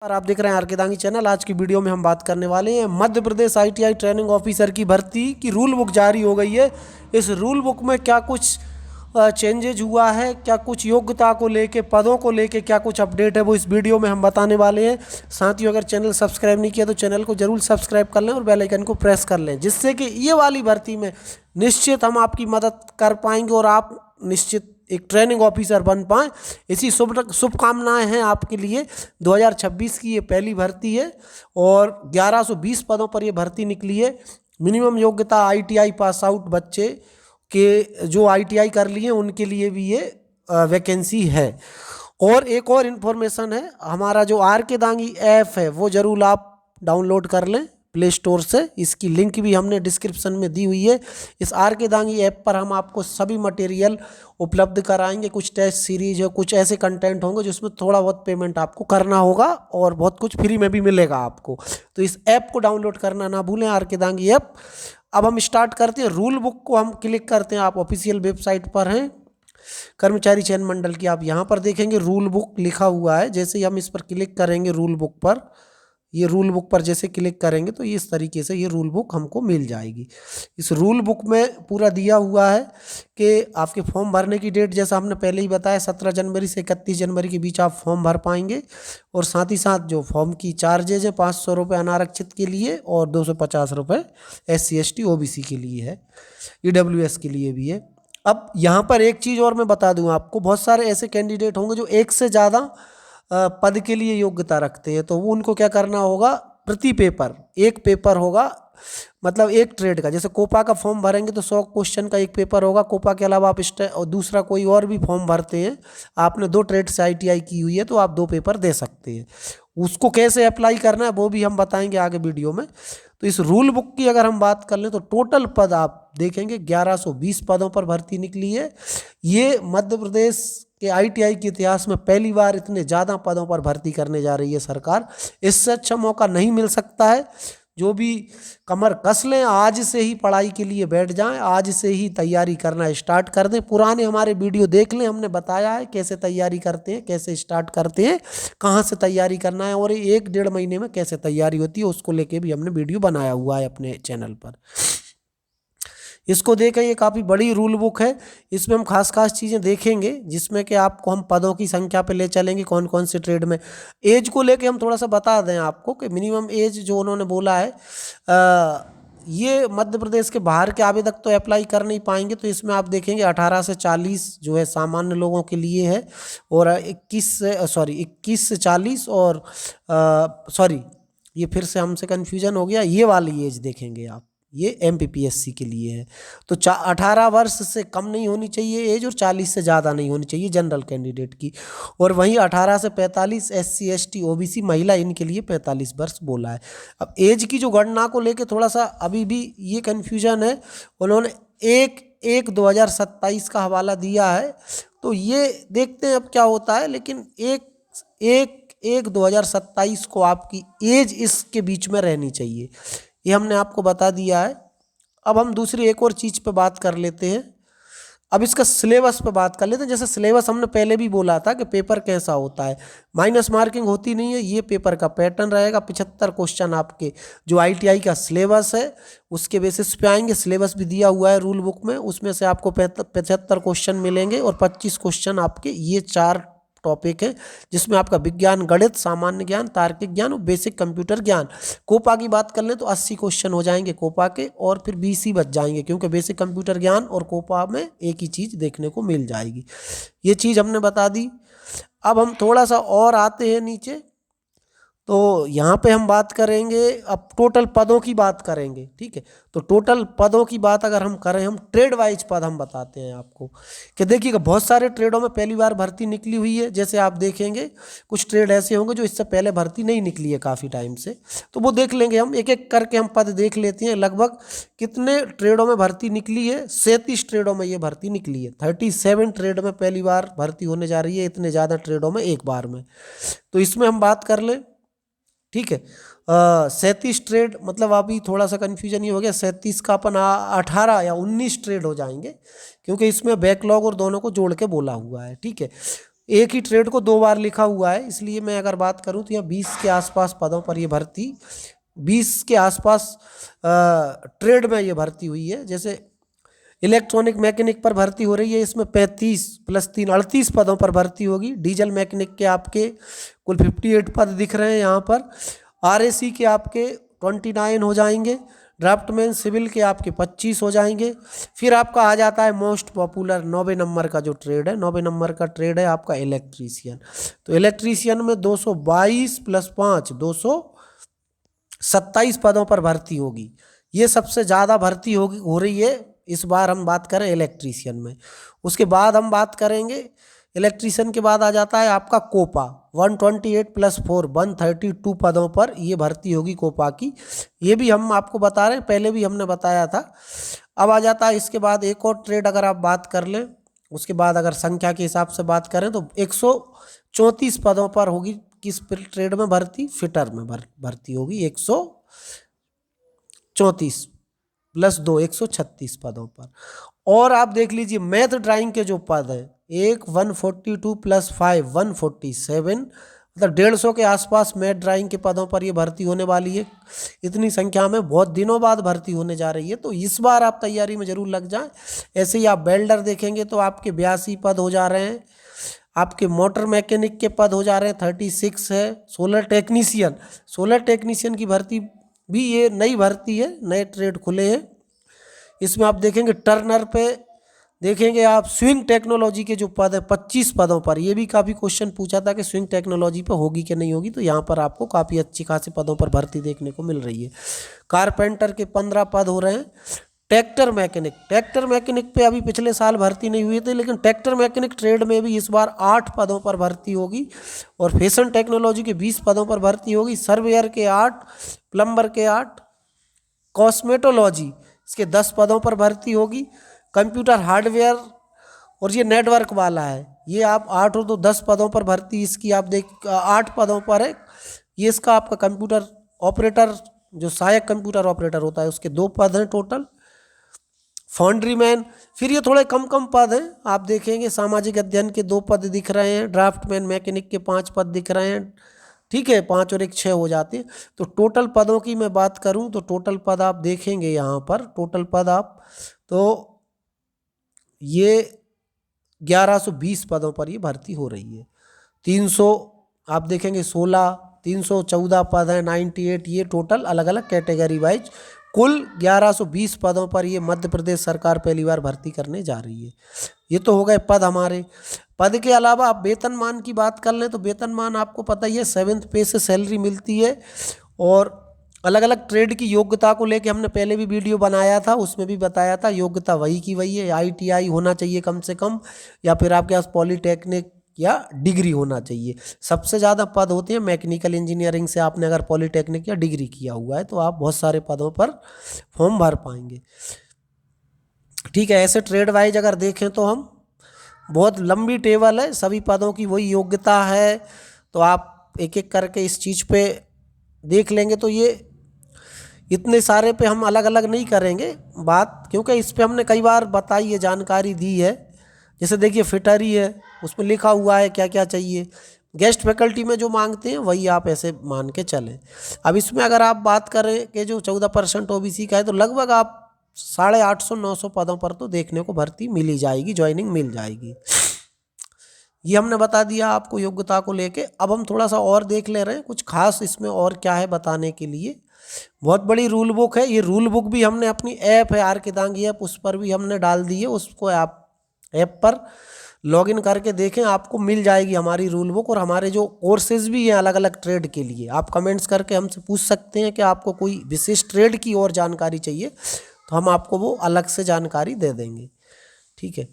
और आप देख रहे हैं आर के दांगी चैनल। आज की वीडियो में हम बात करने वाले हैं Madhya Pradesh ITI training officer की भर्ती की रूल बुक जारी हो गई है। इस रूल बुक में क्या कुछ चेंजेज हुआ है, क्या कुछ योग्यता को लेके, पदों को लेके क्या कुछ अपडेट है, वो इस वीडियो में हम बताने वाले हैं। साथ ही अगर चैनल सब्सक्राइब नहीं किया तो चैनल को जरूर सब्सक्राइब कर लें और बेल आइकन को प्रेस कर लें, जिससे कि ये वाली भर्ती में निश्चित हम आपकी मदद कर पाएंगे और आप निश्चित एक ट्रेनिंग ऑफिसर बन पाएँ। इसी शुभकामनाएं हैं आपके लिए। 2026 की ये पहली भर्ती है और 1120 पदों पर ये भर्ती निकली है। मिनिमम योग्यता ITI पास आउट बच्चे के जो ITI कर लिए उनके लिए भी ये वैकेंसी है। और एक और इन्फॉर्मेशन है, हमारा जो आर के दांगी ऐप है वो ज़रूर आप डाउनलोड कर लें प्ले स्टोर से। इसकी लिंक भी हमने डिस्क्रिप्शन में दी हुई है। इस आर के दांगी ऐप पर हम आपको सभी मटेरियल उपलब्ध कराएंगे। कुछ टेस्ट सीरीज है, कुछ ऐसे कंटेंट होंगे जिसमें थोड़ा बहुत पेमेंट आपको करना होगा और बहुत कुछ फ्री में भी मिलेगा आपको। तो इस ऐप को डाउनलोड करना ना भूलें, आर के दांगी ऐप। अब हम स्टार्ट करते हैं। रूल बुक को हम क्लिक करते हैं, आप ऑफिशियल वेबसाइट पर हैं कर्मचारी चयन मंडल की। आप यहाँ पर देखेंगे रूल बुक लिखा हुआ है। जैसे ही हम इस पर क्लिक करेंगे रूल बुक पर, ये रूल बुक पर जैसे क्लिक करेंगे तो इस तरीके से ये रूल बुक हमको मिल जाएगी। इस रूल बुक में पूरा दिया हुआ है कि आपके फॉर्म भरने की डेट, जैसा हमने पहले ही बताया, 17 जनवरी से 31 जनवरी के बीच आप फॉर्म भर पाएंगे। और साथ ही साथ जो फॉर्म की चार्जेज है 500 रुपये अनारक्षित के लिए और 250 रुपये SC ST OBC के लिए है, EWS के लिए भी है। अब यहाँ पर एक चीज़ और मैं बता दूँ आपको, बहुत सारे ऐसे कैंडिडेट होंगे जो एक से ज़्यादा पद के लिए योग्यता रखते हैं। तो वो उनको क्या करना होगा, प्रति पेपर एक पेपर होगा, मतलब एक ट्रेड का। जैसे कोपा का फॉर्म भरेंगे तो 100 क्वेश्चन का एक पेपर होगा। कोपा के अलावा आप और दूसरा कोई और भी फॉर्म भरते हैं, आपने 2 ट्रेड से ITI की हुई है तो आप 2 पेपर दे सकते हैं। उसको कैसे अप्लाई करना है वो भी हम बताएंगे आगे वीडियो में। तो इस रूल बुक की अगर हम बात कर लें तो टोटल पद आप देखेंगे 1120 पदों पर भर्ती निकली है। ये मध्य प्रदेश के ITI के इतिहास में पहली बार इतने ज़्यादा पदों पर भर्ती करने जा रही है सरकार। इससे अच्छा मौका नहीं मिल सकता है। जो भी कमर कस लें, आज से ही पढ़ाई के लिए बैठ जाएं, आज से ही तैयारी करना स्टार्ट कर दें। पुराने हमारे वीडियो देख लें, हमने बताया है कैसे तैयारी करते हैं, कैसे स्टार्ट करते हैं, कहाँ से तैयारी करना है और 1-1.5 महीने में कैसे तैयारी होती है, उसको लेके भी हमने वीडियो बनाया हुआ है अपने चैनल पर। इसको देखें, ये काफ़ी बड़ी रूल बुक है। इसमें हम खास चीज़ें देखेंगे जिसमें कि आपको हम पदों की संख्या पे ले चलेंगे, कौन कौन से ट्रेड में। एज को लेके हम थोड़ा सा बता दें आपको कि मिनिमम एज जो उन्होंने बोला है, ये मध्य प्रदेश के बाहर के आवेदक तो अप्लाई कर नहीं पाएंगे। तो इसमें आप देखेंगे 18 से 40 जो है सामान्य लोगों के लिए है और 21 से 40 और ये फिर से हमसे कन्फ्यूजन हो गया, ये वाली एज देखेंगे आप, ये MPPSC के लिए है। तो 18 वर्ष से कम नहीं होनी चाहिए एज और 40 से ज़्यादा नहीं होनी चाहिए जनरल कैंडिडेट की। और वहीं 18 से 45 SC ST OBC महिला, इनके लिए 45 वर्ष बोला है। अब एज की जो गणना को लेके थोड़ा सा अभी भी ये कन्फ्यूजन है। उन्होंने 1/1/2027 का हवाला दिया है, तो ये देखते हैं अब क्या होता है। लेकिन 1/1/2027 को आपकी एज इसके बीच में रहनी चाहिए, ये हमने आपको बता दिया है। अब हम दूसरी एक और चीज़ पे बात कर लेते हैं। अब इसका सिलेबस पे बात कर लेते हैं। जैसे सिलेबस हमने पहले भी बोला था कि पेपर कैसा होता है, माइनस मार्किंग होती नहीं है। ये पेपर का पैटर्न रहेगा, 75 क्वेश्चन आपके जो ITI का सिलेबस है उसके बेसिस पे आएंगे। सिलेबस भी दिया हुआ है रूल बुक में, उसमें से आपको 75 क्वेश्चन मिलेंगे और 25 क्वेश्चन आपके ये 4 टॉपिक है, जिसमें आपका विज्ञान, गणित, सामान्य ज्ञान, तार्किक ज्ञान और बेसिक कंप्यूटर ज्ञान। कोपा की बात कर लें तो 80 क्वेश्चन हो जाएंगे कोपा के और फिर 20 ही बच जाएंगे, क्योंकि बेसिक कंप्यूटर ज्ञान और कोपा में एक ही चीज़ देखने को मिल जाएगी। ये चीज़ हमने बता दी। अब हम थोड़ा सा और आते हैं नीचे, तो यहाँ पे हम बात करेंगे, अब टोटल पदों की बात करेंगे, ठीक है। तो टोटल पदों की बात अगर हम करें, हम ट्रेड वाइज पद हम बताते हैं आपको कि देखिएगा बहुत सारे ट्रेडों में पहली बार भर्ती निकली हुई है। जैसे आप देखेंगे कुछ ट्रेड ऐसे होंगे जो इससे पहले भर्ती नहीं निकली है काफ़ी टाइम से, तो वो देख लेंगे हम, एक एक करके हम पद देख लेते हैं। लगभग कितने ट्रेडों में भर्ती निकली है, 37 ट्रेडों में ये भर्ती निकली है। 37 ट्रेड में पहली बार भर्ती होने जा रही है, इतने ज़्यादा ट्रेडों में एक बार में। तो इसमें हम बात कर लें, ठीक है। 37 ट्रेड, मतलब अभी थोड़ा सा कन्फ्यूजन ये हो गया, 37 का अपन 18 या 19 ट्रेड हो जाएंगे, क्योंकि इसमें बैकलॉग और दोनों को जोड़ के बोला हुआ है, ठीक है। एक ही ट्रेड को 2 बार लिखा हुआ है, इसलिए मैं अगर बात करूं तो यहाँ 20 के आसपास पदों पर ये भर्ती, 20 के आसपास ट्रेड में ये भर्ती हुई है। जैसे इलेक्ट्रॉनिक मैकेनिक पर भर्ती हो रही है, इसमें 35 + 3 38 पदों पर भर्ती होगी। डीजल मैकेनिक के आपके कुल 58 पद दिख रहे हैं यहाँ पर। आरएसी के आपके 29 हो जाएंगे। ड्राफ्टमैन सिविल के आपके 25 हो जाएंगे। फिर आपका आ जाता है मोस्ट पॉपुलर 9वें नंबर का जो ट्रेड है, 9वें नंबर का ट्रेड है आपका इलेक्ट्रीशियन। तो इलेक्ट्रीशियन में 222 + 5 227 पदों पर भर्ती होगी। ये सबसे ज़्यादा भर्ती हो रही है इस बार हम बात करें इलेक्ट्रीशियन में। उसके बाद हम बात करेंगे इलेक्ट्रीशियन के बाद आ जाता है आपका कोपा, 128 + 4 132 पदों पर ये भर्ती होगी कोपा की। ये भी हम आपको बता रहे हैं, पहले भी हमने बताया था। अब आ जाता है इसके बाद एक और ट्रेड अगर आप बात कर लें, उसके बाद अगर संख्या के हिसाब से बात करें तो 134 पदों पर होगी किस ट्रेड में भर्ती, फिटर में भर्ती होगी 134 + 2 136 पदों पर। और आप देख लीजिए मैथ ड्राइंग के जो पद हैं, 142 + 5 147, मतलब 150 के आसपास मैथ ड्राइंग के पदों पर ये भर्ती होने वाली है। इतनी संख्या में बहुत दिनों बाद भर्ती होने जा रही है, तो इस बार आप तैयारी में जरूर लग जाएं। ऐसे ही आप वेल्डर देखेंगे तो आपके 82 पद हो जा रहे हैं। आपके मोटर मैकेनिक के पद हो जा रहे हैं 36 है। सोलर टेक्नीशियन की भर्ती भी ये नई भर्ती है, नए ट्रेड खुले हैं। इसमें आप देखेंगे टर्नर पे देखेंगे आप स्विंग टेक्नोलॉजी के जो पद है 25 पदों पर। ये भी काफ़ी क्वेश्चन पूछा था कि स्विंग टेक्नोलॉजी पे होगी कि नहीं होगी, तो यहाँ पर आपको काफ़ी अच्छी खासी पदों पर भर्ती देखने को मिल रही है। कारपेंटर के 15 पद हो रहे हैं। ट्रैक्टर मैकेनिक पे अभी पिछले साल भर्ती नहीं हुई थी, लेकिन ट्रैक्टर मैकेनिक ट्रेड में भी इस बार 8 पदों पर भर्ती होगी। और फैशन टेक्नोलॉजी के 20 पदों पर भर्ती होगी। सर्वेयर के 8, प्लम्बर के 8, कॉस्मेटोलॉजी इसके 10 पदों पर भर्ती होगी। कंप्यूटर हार्डवेयर और ये नेटवर्क वाला है, ये आप 8 और 2 10 पदों पर भर्ती इसकी आप 8 पदों पर है। ये इसका आपका कंप्यूटर ऑपरेटर जो सहायक कंप्यूटर ऑपरेटर होता है उसके 2 पद हैं टोटल। फाउंड्री मैन, फिर ये थोड़े कम पद हैं, आप देखेंगे सामाजिक अध्ययन के 2 पद दिख रहे हैं। ड्राफ्टमैन मैकेनिक के 5 पद दिख रहे हैं, ठीक है, 5 और 1 6 हो जाते हैं। तो टोटल पदों की मैं बात करूं तो टोटल पद आप देखेंगे यहाँ पर, टोटल पद आप तो ये 1120 पदों पर ये भर्ती हो रही है। 300 आप देखेंगे 314 पद हैं, 98 ये टोटल अलग अलग कैटेगरी वाइज कुल 1120 पदों पर ये मध्य प्रदेश सरकार पहली बार भर्ती करने जा रही है। ये तो हो गए पद हमारे। पद के अलावा आप वेतनमान की बात कर लें तो वेतनमान आपको पता ही है 7th पे से सैलरी मिलती है। और अलग अलग ट्रेड की योग्यता को लेके हमने पहले भी वीडियो बनाया था, उसमें भी बताया था योग्यता वही की वही है। ITI होना चाहिए कम से कम, या फिर आपके पास पॉलीटेक्निक या डिग्री होना चाहिए। सबसे ज़्यादा पद होते हैं मैकेनिकल इंजीनियरिंग से, आपने अगर पॉलीटेक्निक या डिग्री किया हुआ है तो आप बहुत सारे पदों पर फॉर्म भर पाएंगे, ठीक है। ऐसे ट्रेड वाइज अगर देखें तो हम बहुत लंबी टेबल है, सभी पदों की वही योग्यता है। तो आप एक एक करके इस चीज़ पे देख लेंगे। तो ये इतने सारे पे हम अलग अलग नहीं करेंगे बात, क्योंकि इस पे हमने कई बार बताई है, जानकारी दी है। जैसे देखिए फिटर ही है, उसमें लिखा हुआ है क्या क्या चाहिए। गेस्ट फैकल्टी में जो मांगते हैं वही आप ऐसे मान के चलें। अब इसमें अगर आप बात करें कि जो 14% OBC का है, तो लगभग आप 850-900 पदों पर तो देखने को भर्ती मिल ही जाएगी, ज्वाइनिंग मिल जाएगी। ये हमने बता दिया आपको योग्यता को लेके। अब हम थोड़ा सा और देख ले रहे हैं कुछ खास इसमें और क्या है बताने के लिए। बहुत बड़ी रूल बुक है, ये रूल बुक भी हमने अपनी ऐप है RK दांगी ऐप, उस पर भी हमने डाल दी है। उसको आप ऐप पर लॉगिन करके देखें, आपको मिल जाएगी हमारी रूल बुक। और हमारे जो कोर्सेज भी हैं अलग अलग ट्रेड के लिए, आप कमेंट्स करके हमसे पूछ सकते हैं कि आपको कोई विशेष ट्रेड की और जानकारी चाहिए, तो हम आपको वो अलग से जानकारी दे देंगे, ठीक है।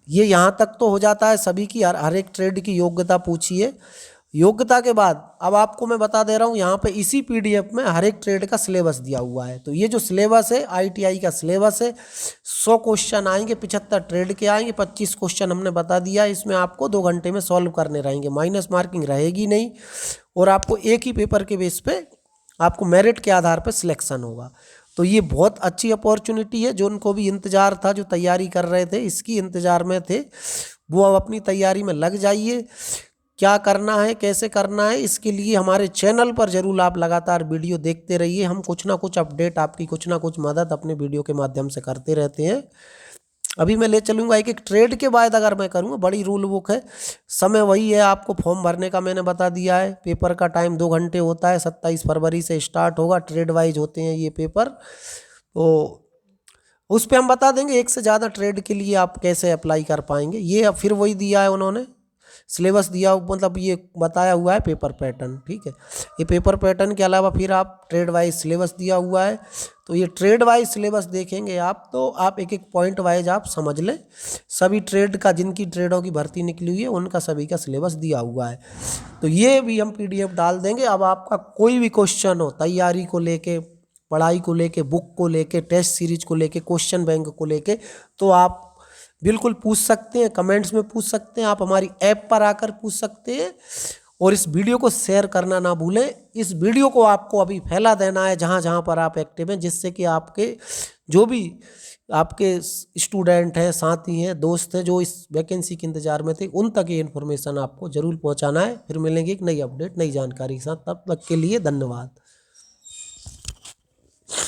ये यहाँ तक तो हो जाता है सभी की, हर एक ट्रेड की योग्यता पूछी है। योग्यता के बाद अब आपको मैं बता दे रहा हूँ, यहाँ पे इसी PDF में हर एक ट्रेड का सिलेबस दिया हुआ है। तो ये जो सिलेबस है ITI का सिलेबस है, 100 क्वेश्चन आएंगे, 75 ट्रेड के आएंगे, 25 क्वेश्चन हमने बता दिया। इसमें आपको 2 घंटे में सॉल्व करने रहेंगे, माइनस मार्किंग रहेगी नहीं। और आपको एक ही पेपर के बेस पे आपको मेरिट के आधार पर सिलेक्शन होगा। तो ये बहुत अच्छी अपॉर्चुनिटी है, जो उनको भी इंतज़ार था, जो तैयारी कर रहे थे इसकी इंतज़ार में थे, वो अब अपनी तैयारी में लग जाइए। क्या करना है, कैसे करना है, इसके लिए हमारे चैनल पर जरूर आप लगातार वीडियो देखते रहिए। हम कुछ ना कुछ अपडेट, आपकी कुछ ना कुछ मदद अपने वीडियो के माध्यम से करते रहते हैं। अभी मैं ले चलूँगा एक एक ट्रेड के बाद, अगर मैं करूँगा, बड़ी रूल बुक है। समय वही है, आपको फॉर्म भरने का मैंने बता दिया है। पेपर का टाइम 2 घंटे होता है, 27 फरवरी से स्टार्ट होगा। ट्रेड वाइज होते हैं ये पेपर, तो उस पे हम बता देंगे एक से ज़्यादा ट्रेड के लिए आप कैसे अप्लाई कर पाएंगे। ये अब फिर वही दिया है उन्होंने, सिलेबस दिया, मतलब ये बताया हुआ है पेपर पैटर्न, ठीक है। ये पेपर पैटर्न के अलावा फिर आप ट्रेड वाइज सिलेबस दिया हुआ है। तो ये ट्रेड वाइज सिलेबस देखेंगे आप, तो आप एक एक पॉइंट वाइज आप समझ लें। सभी ट्रेड का, जिनकी ट्रेडों की भर्ती निकली हुई है, उनका सभी का सिलेबस दिया हुआ है। तो ये भी हम PDF डाल देंगे। अब आपका कोई भी क्वेश्चन हो तैयारी को लेके, पढ़ाई को लेके, बुक को लेके, टेस्ट सीरीज को लेके, क्वेश्चन बैंक को लेके, तो आप बिल्कुल पूछ सकते हैं, कमेंट्स में पूछ सकते हैं, आप हमारी ऐप पर आकर पूछ सकते हैं। और इस वीडियो को शेयर करना ना भूलें। इस वीडियो को आपको अभी फैला देना है जहाँ जहाँ पर आप एक्टिव हैं, जिससे कि आपके जो भी आपके स्टूडेंट हैं, साथी हैं, दोस्त हैं, जो इस वैकेंसी के इंतजार में थे, उन तक ये इन्फॉर्मेशन आपको जरूर पहुँचाना है। फिर मिलेंगे एक नई अपडेट, नई जानकारी के साथ। तब तक के लिए धन्यवाद।